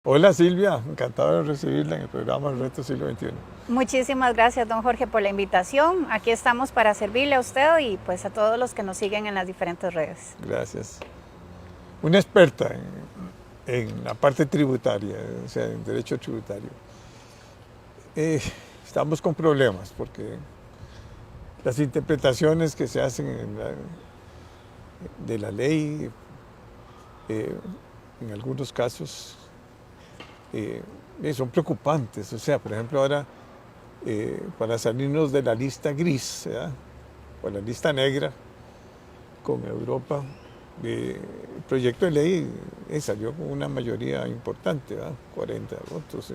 Hola Silvia, encantado de recibirla en el programa El Reto Siglo XXI. Muchísimas gracias, don Jorge, por la invitación. Aquí estamos para servirle a usted y pues a todos los que nos siguen en las diferentes redes. Gracias. Una experta en la parte tributaria, o sea, en derecho tributario. Estamos con problemas porque las interpretaciones que se hacen de la ley, en algunos casos, son preocupantes. O sea, por ejemplo, ahora, para salirnos de la lista gris, ¿verdad? O la lista negra con Europa, el proyecto de ley salió con una mayoría importante, ¿verdad? 40 votos.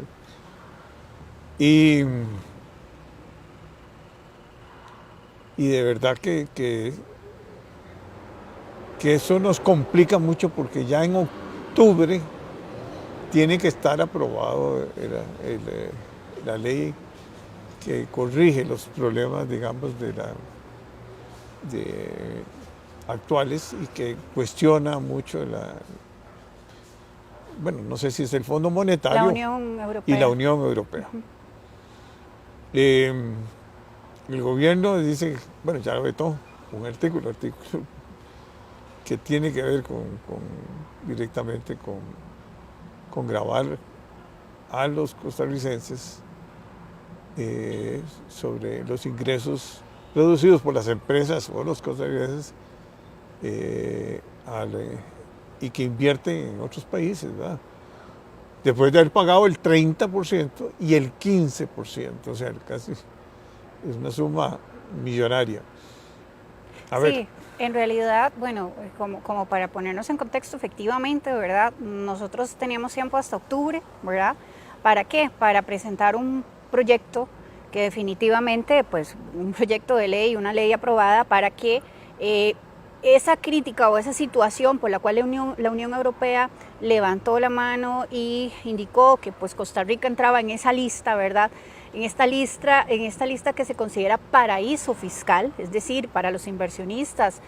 Y, y de verdad que eso nos complica mucho porque ya en octubre tiene que estar aprobado la ley que corrige los problemas, digamos, de actuales y que cuestiona mucho bueno, no sé si es el Fondo Monetario La Unión y la Europea. Unión Europea. Eh, el gobierno dice, bueno, ya lo vetó, un artículo que tiene que ver directamente con gravar a los costarricenses sobre los ingresos producidos por las empresas o los costarricenses y que invierten en otros países, ¿verdad? Después de haber pagado el 30% y el 15%, o sea, casi es una suma millonaria. A ver, Sí, en realidad, bueno, como para ponernos en contexto, efectivamente, ¿verdad? Nosotros teníamos tiempo hasta octubre, ¿verdad? ¿Para qué? Para presentar un proyecto que definitivamente, pues, un proyecto de ley, una ley aprobada para que esa crítica o esa situación por la cual la Unión Europea levantó la mano y indicó que pues Costa Rica entraba en esa lista, ¿verdad? En esta lista que se considera paraíso fiscal, es decir, para los inversionistas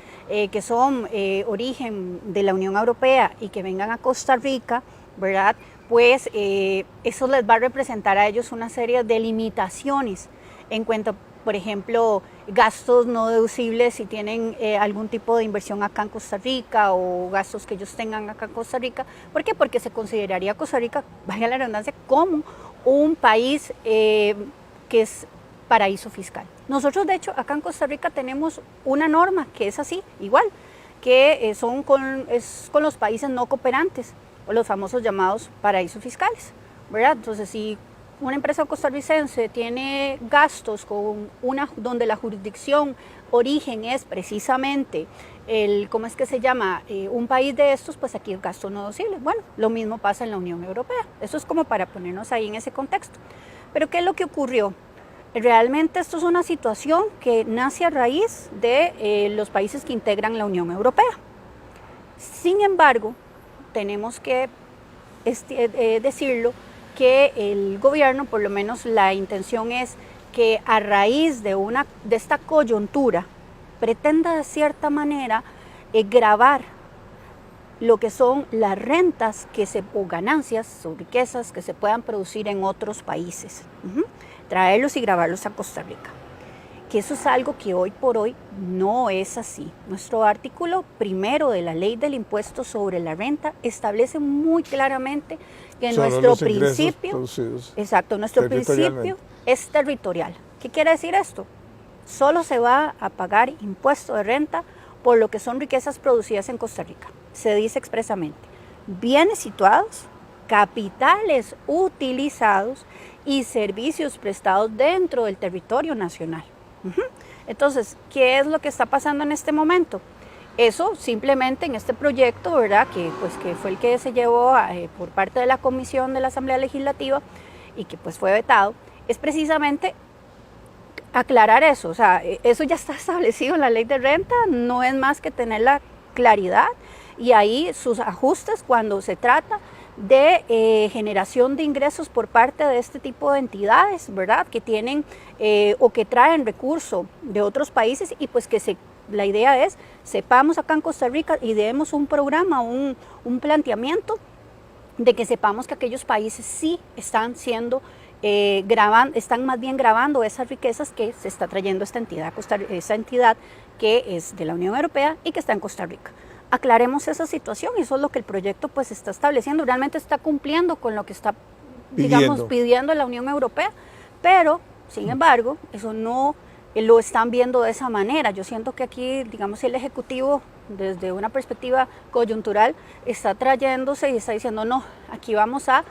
que son origen de la Unión Europea y que vengan a Costa Rica, ¿verdad? Pues eso les va a representar a ellos una serie de limitaciones en cuanto, por ejemplo, gastos no deducibles si tienen algún tipo de inversión acá en Costa Rica o gastos que ellos tengan acá en Costa Rica. ¿Por qué? Porque se consideraría Costa Rica, vaya la redundancia, como un país que es paraíso fiscal. Nosotros, de hecho, acá en Costa Rica tenemos una norma que es así, igual, que es con los países no cooperantes, o los famosos llamados paraísos fiscales, ¿verdad? Entonces, si una empresa costarricense tiene gastos donde la jurisdicción origen es precisamente ¿cómo es que se llama? Un país de estos, pues aquí el gasto no deducible. Bueno, lo mismo pasa en la Unión Europea. Eso es como para ponernos ahí en ese contexto. Pero ¿qué es lo que ocurrió? Realmente esto es una situación que nace a raíz de los países que integran la Unión Europea. Sin embargo, tenemos que decirlo, que el gobierno, por lo menos la intención es que a raíz de esta coyuntura pretenda de cierta manera gravar lo que son las rentas o ganancias o riquezas que se puedan producir en otros países, traerlos y grabarlos a Costa Rica. Que eso es algo que hoy por hoy no es así. Nuestro artículo primero de la ley del impuesto sobre la renta establece muy claramente que solo nuestro los ingresos principio, producidos exacto, nuestro principio es territorial. ¿Qué quiere decir esto? Solo se va a pagar impuesto de renta por lo que son riquezas producidas en Costa Rica. Se dice expresamente, bienes situados, capitales utilizados y servicios prestados dentro del territorio nacional. Entonces, ¿qué es lo que está pasando en este momento? Eso simplemente en este proyecto, ¿verdad? Que fue el que se llevó por parte de la Comisión de la Asamblea Legislativa y que pues fue vetado, es precisamente aclarar eso. O sea, eso ya está establecido en la ley de renta, no es más que tener la claridad y ahí sus ajustes cuando se trata de generación de ingresos por parte de este tipo de entidades, ¿verdad? Que tienen o que traen recursos de otros países y pues la idea es, sepamos acá en Costa Rica y demos un programa, un planteamiento de que sepamos que aquellos países sí están siendo están más bien grabando esas riquezas que se está trayendo esta entidad que es de la Unión Europea y que está en Costa Rica. Aclaremos esa situación, y eso es lo que el proyecto pues está estableciendo, realmente está cumpliendo con lo que está pidiendo la Unión Europea, pero sin embargo eso no lo están viendo de esa manera. Yo siento que aquí, digamos, el Ejecutivo desde una perspectiva coyuntural está trayéndose y está diciendo no, aquí vamos a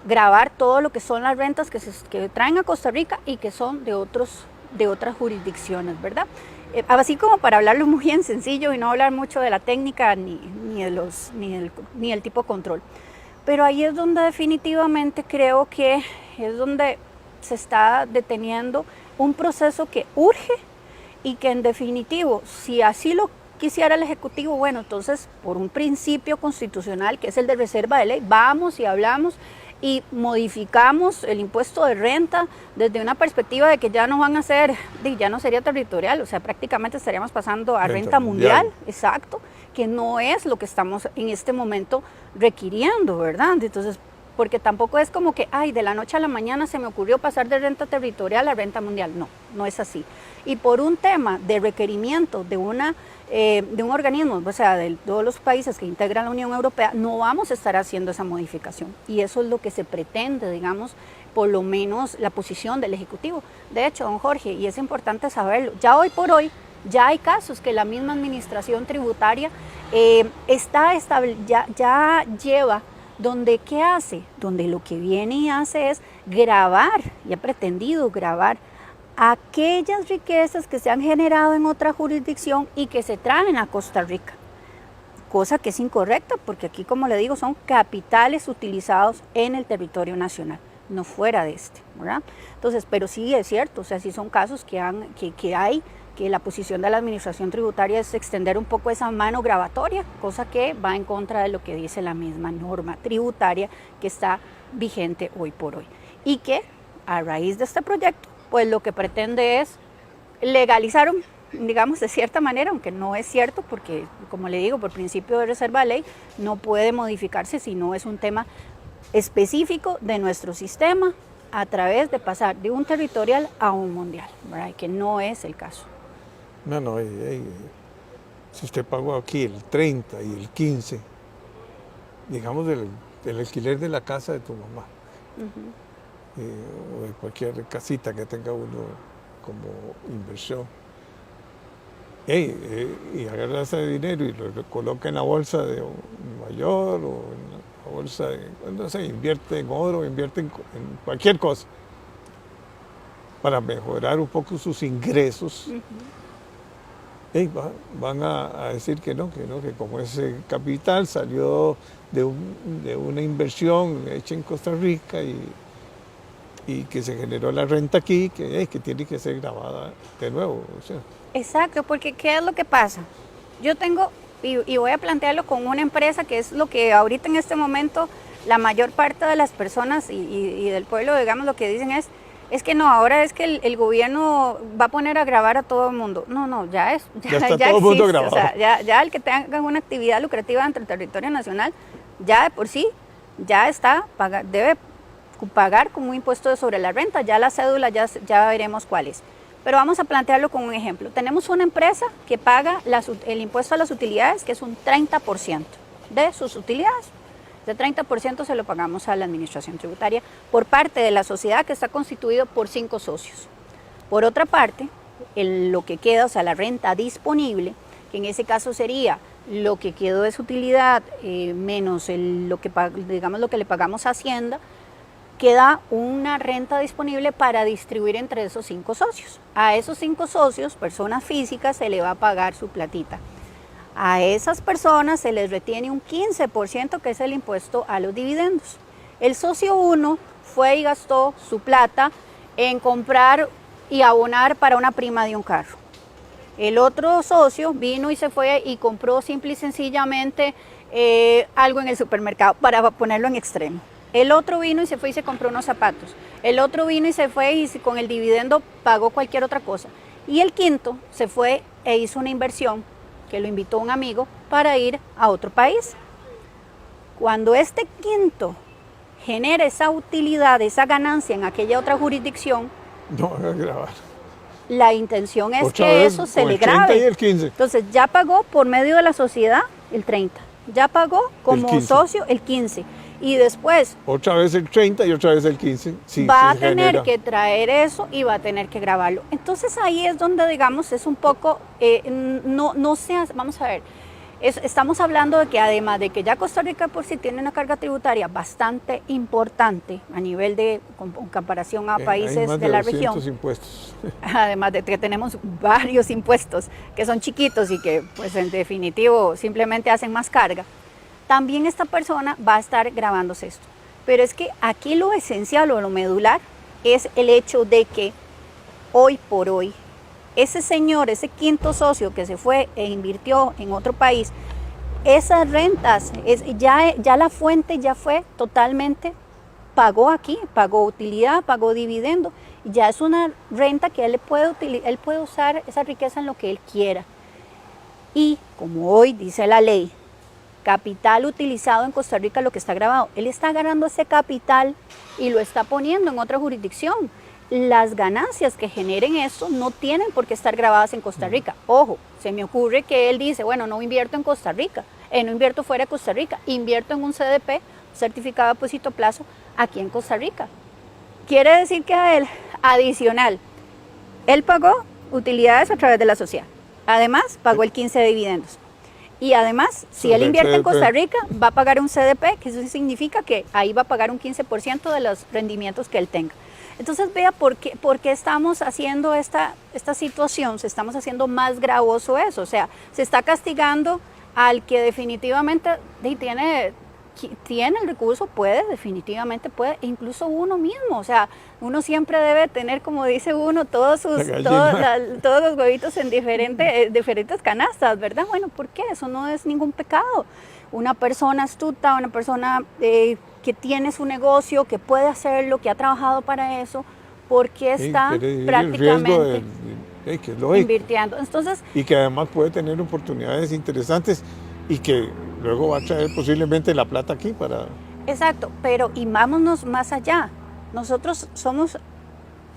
grabar todo lo que son las rentas que traen a Costa Rica y que son de otras jurisdicciones, ¿verdad? Así como para hablarlo muy en sencillo y no hablar mucho de la técnica ni del tipo de control. Pero ahí es donde definitivamente creo que es donde se está deteniendo un proceso que urge y que en definitivo, si así lo quisiera el Ejecutivo, bueno, entonces por un principio constitucional que es el de reserva de ley, vamos y hablamos y modificamos el impuesto de renta desde una perspectiva de que ya no van a ser, ya no sería territorial, o sea, prácticamente estaríamos pasando a renta mundial, exacto, que no es lo que estamos en este momento requiriendo, ¿verdad? Entonces, porque tampoco es como que, ay, de la noche a la mañana se me ocurrió pasar de renta territorial a renta mundial, no es así. Y por un tema de requerimiento de un organismo, o sea, de todos los países que integran la Unión Europea, no vamos a estar haciendo esa modificación. Y eso es lo que se pretende, digamos, por lo menos la posición del Ejecutivo. De hecho, don Jorge, y es importante saberlo, ya hoy por hoy, ya hay casos que la misma administración tributaria ya lleva, donde ¿qué hace? Donde lo que viene y hace es grabar, y ha pretendido grabar, aquellas riquezas que se han generado en otra jurisdicción y que se traen a Costa Rica, cosa que es incorrecta porque aquí, como le digo, son capitales utilizados en el territorio nacional, no fuera de este, ¿verdad? Entonces, pero sí es cierto, o sea, sí son casos que la posición de la administración tributaria es extender un poco esa mano gravatoria, cosa que va en contra de lo que dice la misma norma tributaria que está vigente hoy por hoy, y que a raíz de este proyecto pues lo que pretende es legalizar, digamos, de cierta manera, aunque no es cierto, porque, como le digo, por principio de reserva de ley, no puede modificarse si no es un tema específico de nuestro sistema a través de pasar de un territorial a un mundial, ¿verdad? Que no es el caso. No, si usted pagó aquí el 30 y el 15, digamos, del alquiler de la casa de tu mamá, o de cualquier casita que tenga uno como inversión, y agarra ese dinero y lo coloca en la bolsa de Nueva York o en la bolsa de, no sé, invierte en oro, invierte en cualquier cosa para mejorar un poco sus ingresos. Van a decir que como ese capital salió de una inversión hecha en Costa Rica y que se generó la renta aquí, que tiene que ser grabada de nuevo. O sea. Exacto, porque ¿qué es lo que pasa? Yo tengo, y voy a plantearlo con una empresa que es lo que ahorita en este momento la mayor parte de las personas y del pueblo, digamos, lo que dicen es que no, ahora es que el gobierno va a poner a grabar a todo el mundo. No, ya está todo el mundo grabado. O sea, ya el que tenga una actividad lucrativa dentro del territorio nacional, ya de por sí, ya debe pagar como un impuesto sobre la renta, ya la cédula ya veremos cuál es. Pero vamos a plantearlo con un ejemplo. Tenemos una empresa que paga el impuesto a las utilidades, que es un 30% de sus utilidades. Ese 30% se lo pagamos a la administración tributaria por parte de la sociedad, que está constituido por 5 socios. Por otra parte, lo que queda, o sea, la renta disponible, que en ese caso sería lo que quedó de su utilidad menos lo que le pagamos a Hacienda, queda una renta disponible para distribuir entre esos 5 socios. A esos 5 socios, personas físicas, se le va a pagar su platita. A esas personas se les retiene un 15%, que es el impuesto a los dividendos. El socio 1 fue y gastó su plata en comprar y abonar para una prima de un carro. El otro socio vino y se fue y compró simple y sencillamente algo en el supermercado, para ponerlo en extremo. El otro vino y se fue y se compró unos zapatos. El otro vino y se fue y con el dividendo pagó cualquier otra cosa. Y el quinto se fue e hizo una inversión, que lo invitó un amigo para ir a otro país. Cuando este quinto genera esa utilidad, esa ganancia en aquella otra jurisdicción, No van a grabar. la intención es Otra que vez, eso se con le el 30 grabe. y el 15. Entonces ya pagó por medio de la sociedad el 30, ya pagó como 15. socio el 15 y después Otra vez el 30 y otra vez el 15. Sí, va a se tener genera. que traer eso y va a tener que grabarlo. Entonces ahí es donde, digamos, es un poco, no se hace, vamos a ver, estamos hablando de que además de que ya Costa Rica por sí tiene una carga tributaria bastante importante a nivel de comparación a Hay países más de la región, 200 impuestos. además de que tenemos varios impuestos que son chiquitos y que pues en definitivo simplemente hacen más carga, también esta persona va a estar grabándose esto. Pero es que aquí lo esencial o lo medular es el hecho de que hoy por hoy ese señor, ese quinto socio que se fue e invirtió en otro país, esas rentas, ya la fuente ya fue totalmente, pagó aquí, pagó utilidad, pagó dividendo, ya es una renta que él puede usar esa riqueza en lo que él quiera. Y como hoy dice la ley, capital utilizado en Costa Rica, lo que está grabado, él está ganando ese capital y lo está poniendo en otra jurisdicción. Las ganancias que generen eso no tienen por qué estar grabadas en Costa Rica. Ojo, se me ocurre que él dice, bueno, no invierto en Costa Rica, no invierto fuera de Costa Rica, invierto en un CDP, certificado de depósito a plazo, aquí en Costa Rica. Quiere decir que a él, adicional, él pagó utilidades a través de la sociedad. Además, pagó el 15 de dividendos. Y además, si él invierte en Costa Rica, va a pagar un CDP, que eso significa que ahí va a pagar un 15% de los rendimientos que él tenga. Entonces vea por qué estamos haciendo esta situación, se estamos haciendo más gravoso eso, o sea, se está castigando al que definitivamente tiene el recurso, definitivamente puede, e incluso uno mismo, o sea, uno siempre debe tener, como dice uno, todos los huevitos en diferentes canastas, ¿verdad? Bueno, ¿por qué? Eso no es ningún pecado. Una persona astuta, una persona que tiene su negocio, que puede hacerlo, que ha trabajado para eso, porque está prácticamente invirtiendo. Entonces, y que además puede tener oportunidades interesantes y que luego va a traer posiblemente la plata aquí para... Exacto, pero y vámonos más allá. Nosotros vamos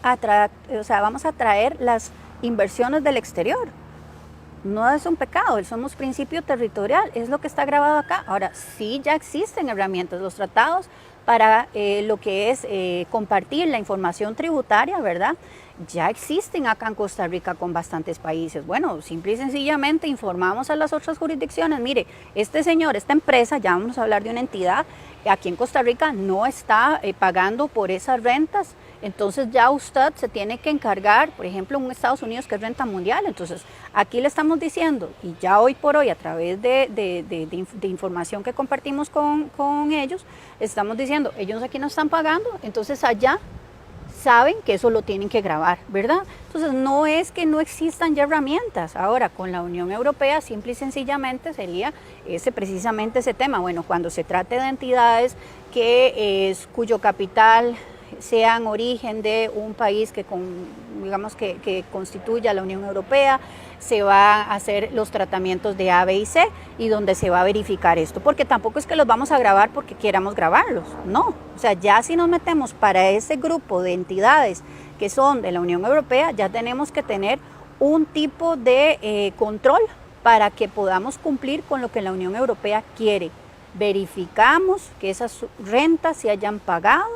a traer las inversiones del exterior. No es un pecado, somos principio territorial, es lo que está grabado acá. Ahora, sí ya existen herramientas, los tratados para lo que es compartir la información tributaria, ¿verdad? Ya existen acá en Costa Rica con bastantes países. Bueno, simple y sencillamente informamos a las otras jurisdicciones, mire, este señor, esta empresa, ya vamos a hablar de una entidad, aquí en Costa Rica no está pagando por esas rentas, entonces ya usted se tiene que encargar, por ejemplo, en Estados Unidos que es renta mundial, entonces aquí le estamos diciendo, y ya hoy por hoy a través de información que compartimos con ellos, estamos diciendo, ellos aquí no están pagando, entonces allá saben que eso lo tienen que grabar, ¿verdad? Entonces no es que no existan ya herramientas. Ahora con la Unión Europea simple y sencillamente sería precisamente ese tema. Bueno, cuando se trate de entidades cuyo capital sean origen de un país que constituya la Unión Europea, se va a hacer los tratamientos de A, B y C y donde se va a verificar esto, porque tampoco es que los vamos a grabar porque queramos grabarlos, no, o sea, ya si nos metemos para ese grupo de entidades que son de la Unión Europea, ya tenemos que tener un tipo de control para que podamos cumplir con lo que la Unión Europea quiere. Verificamos que esas rentas se hayan pagado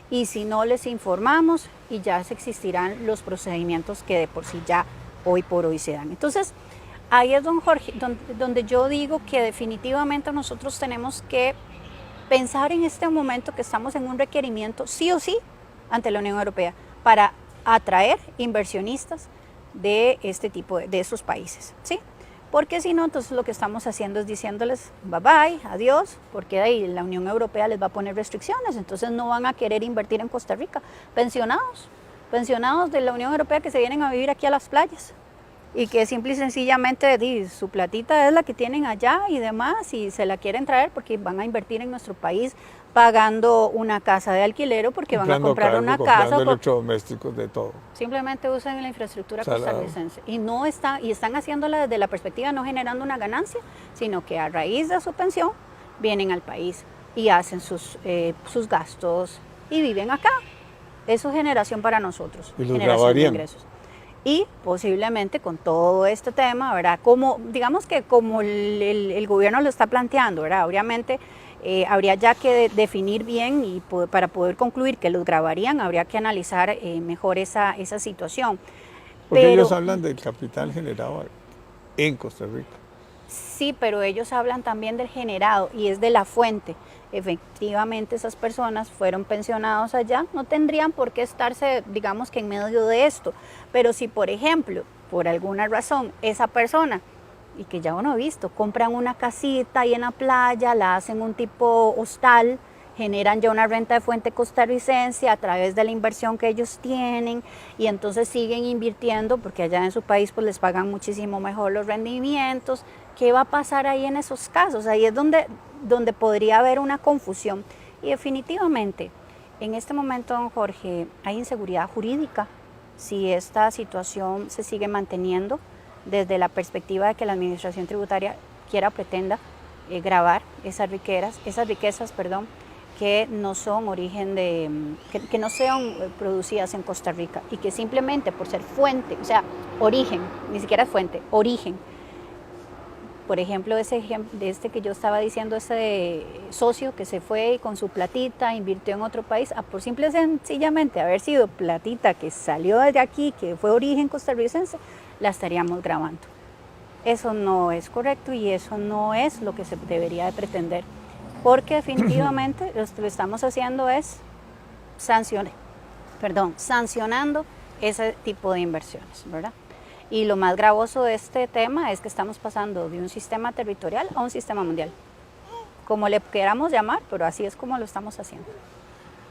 y si no les informamos y ya existirán los procedimientos que de por sí ya hoy por hoy se dan. Entonces, ahí es, don Jorge, donde yo digo que definitivamente nosotros tenemos que pensar en este momento que estamos en un requerimiento sí o sí ante la Unión Europea para atraer inversionistas de este tipo de esos países, ¿sí? Porque si no, entonces lo que estamos haciendo es diciéndoles bye bye, adiós, porque de ahí la Unión Europea les va a poner restricciones, entonces no van a querer invertir en Costa Rica. Pensionados de la Unión Europea que se vienen a vivir aquí a las playas y que simple y sencillamente su platita es la que tienen allá y demás y se la quieren traer porque van a invertir en nuestro país pagando una casa de alquiler o porque van a comprar una casa. Electrodomésticos, de todo. Simplemente usan la infraestructura costarricense y están haciéndola desde la perspectiva no generando una ganancia, sino que a raíz de su pensión vienen al país y hacen sus gastos y viven acá. Eso es generación para nosotros, Y los generación de grabarían. ingresos. Y posiblemente con todo este tema, ¿verdad? Como, digamos que como el gobierno lo está planteando, ¿verdad? Obviamente habría ya que definir bien y para poder concluir que los grabarían, habría que analizar mejor esa situación. Porque Pero, ellos hablan del capital generado en Costa Rica. sí, pero ellos hablan también del generado y es de la fuente. Efectivamente, esas personas fueron pensionados allá, no tendrían por qué estarse, digamos que en medio de esto. Pero si, por ejemplo, por alguna razón, esa persona, y que ya uno ha visto, compran una casita ahí en la playa, la hacen un tipo hostal, generan ya una renta de fuente costarricense a través de la inversión que ellos tienen y entonces siguen invirtiendo porque allá en su país pues les pagan muchísimo mejor los rendimientos. ¿Qué va a pasar ahí en esos casos? Ahí es donde podría haber una confusión. Y definitivamente, en este momento, don Jorge, hay inseguridad jurídica si esta situación se sigue manteniendo desde la perspectiva de que la administración tributaria pretenda gravar esas riquezas, que no son que no sean producidas en Costa Rica y que simplemente por ser fuente, o sea, origen, ni siquiera fuente, origen. Por ejemplo, de este que yo estaba diciendo, ese socio que se fue y con su platita invirtió en otro país, por simple y sencillamente haber sido platita que salió de aquí, que fue origen costarricense, la estaríamos grabando. Eso no es correcto y eso no es lo que se debería de pretender, porque definitivamente lo que estamos haciendo es sancionando ese tipo de inversiones, ¿verdad? Y lo más gravoso de este tema es que estamos pasando de un sistema territorial a un sistema mundial, como le queramos llamar, pero así es como lo estamos haciendo.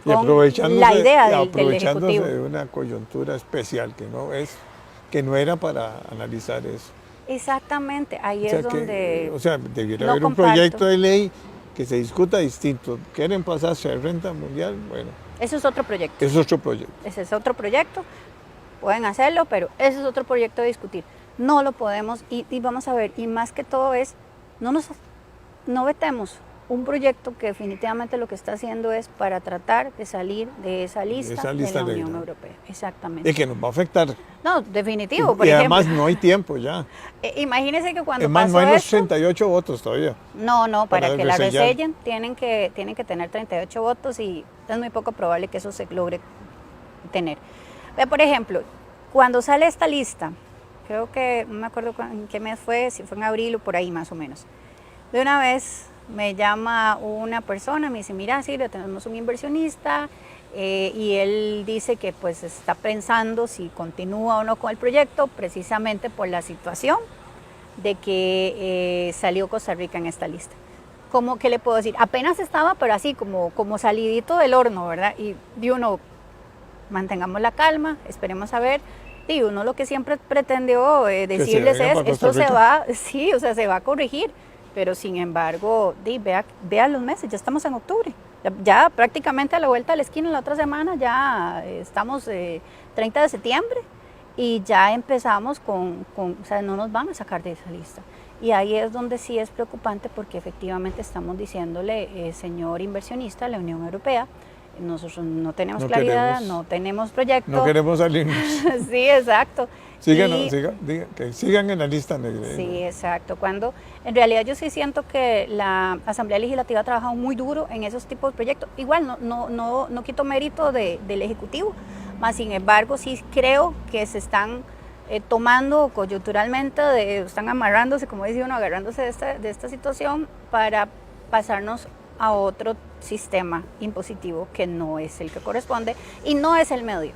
Y aprovechándose, la idea del Ejecutivo. de una coyuntura especial que no era para analizar eso. Exactamente, ahí es donde... O sea, debiera no haber un comparto. proyecto de ley que se discuta distinto. ¿Quieren pasarse a renta mundial? Bueno, Eso es otro proyecto. es otro proyecto. Ese es otro proyecto. Pueden hacerlo, pero ese es otro proyecto de discutir. No lo podemos, y vamos a ver, y más que todo es, no vetemos un proyecto que definitivamente lo que está haciendo es para tratar de salir de esa lista de la Unión Europea. Exactamente. Y que nos va a afectar. No, definitivo, por y ejemplo. además no hay tiempo ya. Imagínense que cuando Además, pasó no hay los esto, 38 votos todavía. No, para que la resellar. resellen tienen que tener 38 votos y es muy poco probable que eso se logre tener. Por ejemplo, cuando sale esta lista, creo que, no me acuerdo en qué mes fue, si fue en abril o por ahí más o menos, de una vez me llama una persona, me dice, mira, sí, tenemos un inversionista y él dice que pues está pensando si continúa o no con el proyecto precisamente por la situación de que salió Costa Rica en esta lista. ¿Cómo que le puedo decir? Apenas estaba, pero así como salidito del horno, ¿verdad? Y uno, mantengamos la calma, esperemos a ver. Y uno lo que siempre pretendió decirles es, esto se va a corregir, pero sin embargo, vea los meses, ya estamos en octubre, ya prácticamente a la vuelta de la esquina, la otra semana ya estamos 30 de septiembre y ya empezamos o sea, no nos van a sacar de esa lista. Y ahí es donde sí es preocupante porque efectivamente estamos diciéndole, señor inversionista, la Unión Europea, nosotros no tenemos claridad, no tenemos proyecto. No queremos salirnos. Sí, exacto. Que sigan en la lista negra. Sí, exacto. Cuando en realidad yo sí siento que la Asamblea Legislativa ha trabajado muy duro en esos tipos de proyectos. Igual no quito mérito del Ejecutivo, más sin embargo sí creo que se están tomando coyunturalmente, están amarrándose, como dice uno, agarrándose de esta situación para pasarnos a otro sistema impositivo que no es el que corresponde y no es el medio,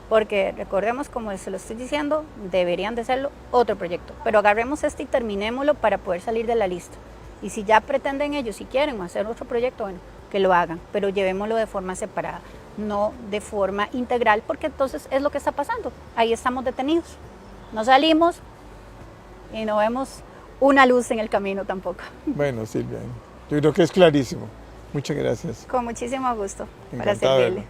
porque recordemos, como se lo estoy diciendo, deberían de hacerlo otro proyecto, pero agarremos este y terminémoslo para poder salir de la lista. Y si ya pretenden ellos, si quieren hacer otro proyecto, bueno, que lo hagan, pero llevémoslo de forma separada, no de forma integral, porque entonces es lo que está pasando, ahí estamos detenidos, no salimos y no vemos una luz en el camino tampoco. Bueno, Silvia, yo creo que es clarísimo. Muchas gracias. Con muchísimo gusto. Encantado para servirle.